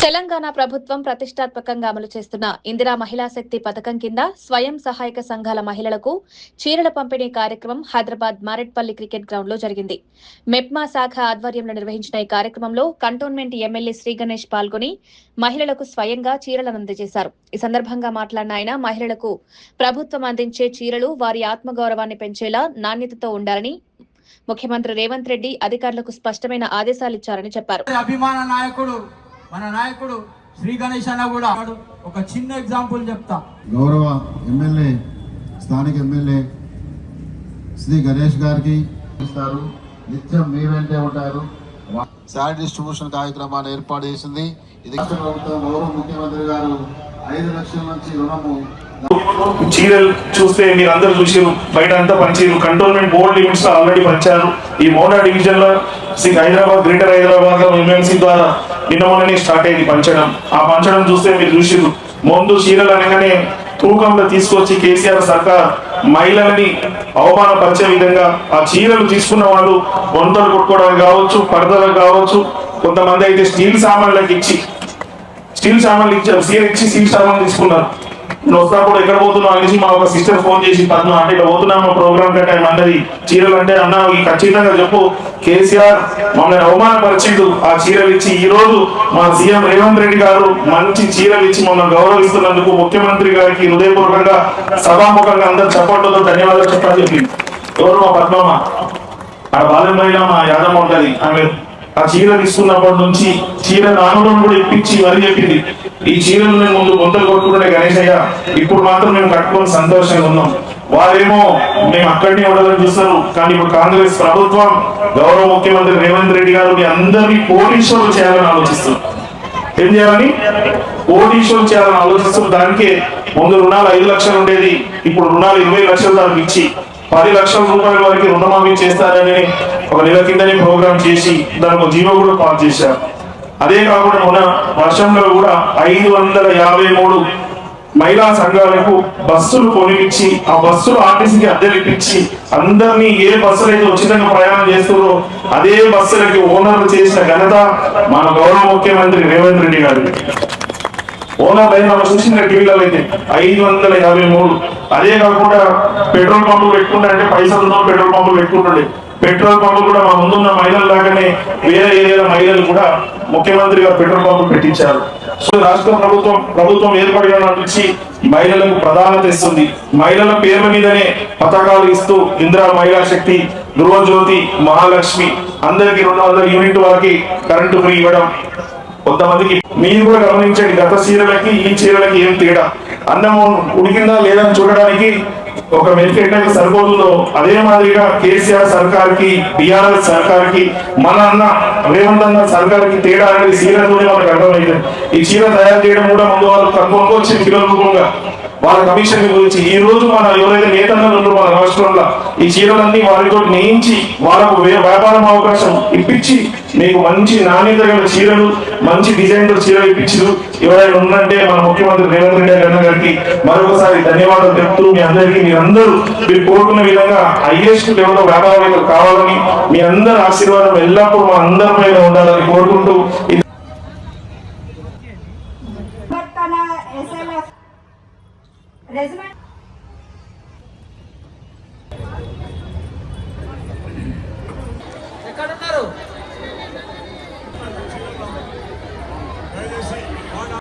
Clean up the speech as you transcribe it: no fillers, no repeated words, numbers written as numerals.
తెలంగాణ ప్రభుత్వం ప్రతిష్టాత్మకంగా అమలు చేస్తున్న ఇందిరా మహిళా శక్తి పథకం కింద స్వయం సహాయక సంఘాల మహిళలకు చీరల పంపిణీ కార్యక్రమం హైదరాబాద్ మారెట్పల్లి క్రికెట్ గ్రౌండ్ లో జరిగింది. మెప్మా శాఖ ఆధ్వర్యంలో నిర్వహించిన ఈ కార్యక్రమంలో కంటోన్మెంట్ ఎమ్మెల్యే శ్రీ గణేష్ పాల్గొని మహిళలకు స్వయంగా చీరలను అందజేశారు. ఈ సందర్భంగా మాట్లాడిన ఆయన మహిళలకు ప్రభుత్వం అందించే చీరలు వారి ఆత్మగౌరవాన్ని పెంచేలా నాణ్యతతో ఉండాలని ముఖ్యమంత్రి రేవంత్ రెడ్డి అధికారులకు స్పష్టమైన ఆదేశాలిచ్చారని చెప్పారు. మన నాయకుడు శ్రీ గణేష్ అన్న కూడా ఒక చిన్న ఎగ్జాంపుల్ చెప్తా. గౌరవ ఎమ్మెల్యే స్థానిక ఎమ్మెల్యే శ్రీ గణేష్ గారికి ఇస్తారు, నిత్యం మీ వెంటే ఉంటారు. శారీ డిస్ట్రిబ్యూషన్ కార్యక్రమాన్ని ఏర్పాటు చేసింది. ఇది ప్రభుత్వం గౌరవ ముఖ్యమంత్రి గారు 5 లక్షల నుంచి రుణము. చీరలు చూస్తే మీరు అందరూ చూసారు, బయట అంతా పంచారు. కంటోన్మెంట్ బోర్డు లిమిట్స్ లో ఆల్రెడీ పంచారు. ఈ మోడా డివిజన్ లో హైదరాబాద్ గ్రేటర్ హైదరాబాద్ లో ఎంఎంసీ ద్వారా నిన్న స్టార్ట్ అయింది పంచడం. ఆ పంచడం చూస్తే మీరు చూసారు, ముందు చీరలు అనగానే తూకంలో తీసుకొచ్చి కేసీఆర్ సర్కార్ మహిళలని అవమానపరిచే విధంగా ఆ చీరలు తీసుకున్న వాళ్ళు వంతలు కొట్టుకోవడానికి కావచ్చు, పడతలకు కావచ్చు, కొంతమంది అయితే స్టీల్ సామాన్లకు ఇచ్చి ఇచ్చారు, చీర ఇచ్చి స్టీల్ సామాన్లు తీసుకున్నారు. వస్తాప్పుడు ఎక్కడ పోతున్నావు అనేసి మా ఒక సిస్టర్ ఫోన్ చేసి పద్మ అంటే ఇక్కడ పోతున్నాము ప్రోగ్రామ్ టైం అన్నది. చీరలు అంటే అన్న ఖచ్చితంగా చెప్పు, కేసీఆర్ మమ్మల్ని అవమానపరిచిండు, ఆ చీరలు ఇచ్చి ఈ రోజు మా సీఎం రేవంత్ రెడ్డి గారు మంచి చీరలు ఇచ్చి మమ్మల్ని గౌరవిస్తున్నందుకు ముఖ్యమంత్రి గారికి హృదయపూర్వకంగా సభాముఖంగా అందరు చెప్పడంతో ధన్యవాదాలు చెప్పని చెప్పింది. ఎవరు మా పద్మమ్మ, ఆ బాలెంబైన మా యాదమ్మ ఉంటది. ఆమె ఆ చీర తీసుకున్నప్పటి నుంచి చీర నానులను కూడా ఇప్పించి మరీ చెప్పింది, ఈ చీరలు నేను ముందు బొంతలు కొట్టుకుంటే గణేష్ అయ్యా, ఇప్పుడు మాత్రం మేము కట్టుకొని సంతోషంగా ఉన్నాం. వారేమో మేము అక్కడనే ఉండాలని చూస్తారు, కానీ ఇప్పుడు కాంగ్రెస్ ప్రభుత్వం గౌరవ ముఖ్యమంత్రి రేవంత్ రెడ్డి గారు మీ అందరినీ కోటీశ్వరులు చేయాలని ఆలోచిస్తారు. ఏం చేయాలని? కోటీశ్వరులు చేయాలని ఆలోచిస్తారు. దానికే ముందు రుణాలు 5 లక్షలు ఉండేది, ఇప్పుడు రుణాలు 20 లక్షలు దానికి ఇచ్చి 10 లక్షల రూపాయల వరకు రుణమాఫీ చేస్తారని ఒక నెల కిందనే ప్రోగ్రామ్ చేసి దానికి జీవో కూడా పాస్ చేశారు. అదే కాకుండా మన వర్షంలో కూడా 553 మహిళా సంఘాలకు బస్సులు కొనిపించి ఆ బస్సులు ఆర్టీసీకి అద్దెలు ఇప్పించి అందరినీ ఏ బస్సులు అయితే ఉచితంగా ప్రయాణం చేస్తారో అదే బస్సులకి ఓనర్లు చేసిన ఘనత మన గౌరవ ముఖ్యమంత్రి రేవంత్ రెడ్డి గారు. ఓనర్ అయిన చూసిన టీవీలలో అయితే 553. అదే కాకుండా పెట్రోల్ పంపులు పెట్టుకుంటే అంటే పైసలు పెట్రోల్ పంపులు పెట్టుకుంటుండే. పెట్రోల్ పంపులు కూడా మా ముందున్న మహిళలు లాగానే వేరే ఏరియాల మహిళలు కూడా ముఖ్యమంత్రి గారు పెట్రోల్ పంపులు పెట్టించారు. సో రాష్ట్ర ప్రభుత్వం ఏర్పడిన నుంచి మహిళలకు ప్రాధాన్యత ఇస్తుంది. మహిళల పేర్ల మీదనే పథకాలు ఇస్తూ ఇందిరా మహిళా శక్తి, గృహజ్యోతి, మహాలక్ష్మి, అందరికి 200 యూనిట్ వరకు కరెంటు ఫ్రీ ఇవ్వడం. కొంతమందికి మీరు కూడా గమనించండి, గత చీరలకి ఈ చీరలకి ఏం తేడా. అన్నము ఉడికిందా లేదని చూడడానికి ఒక మెడికేట్ సరిపోతుందో అదే మాదిరిగా కేసీఆర్ సర్కార్కి, బీఆర్ఎస్ సర్కార్కి, మన అన్న రేవంత్ అన్న సర్కార్కి తేడా అనేది చీరతోనే మనకు అర్థమైంది. ఈ చీర తయారు చేయడం కూడా ముందు వాళ్ళు కొనుక్కొచ్చి కిలోల రూపంగా వాళ్ళ కమిషన్ గురించి ఈ రోజు మన ఎవరైతే నేతలు ఉన్నారో మన రాష్ట్రంలో ఈ చీరలన్నీ వారితో నేయించి వాళ్ళకు వ్యాపారం అవకాశం ఇప్పించి మీకు మంచి నాణ్యత గల చీరలు, మంచి డిజైన్ చీరలు ఇప్పించారు. ఎవరైనా ఉందంటే మన ముఖ్యమంత్రి రేవంత్ రెడ్డి గారికి మరొకసారి ధన్యవాదాలు చెప్తూ మీ అందరికీ మీరు కోరుకున్న విధంగా హైయెస్ట్ లెవెల్లో వ్యాపారవేత్తలు కావాలని, మీ అందరి ఆశీర్వాదం ఎల్లప్పుడూ మా అందరి పైన ఉండాలని కోరుకుంటూ రెజ్యూమే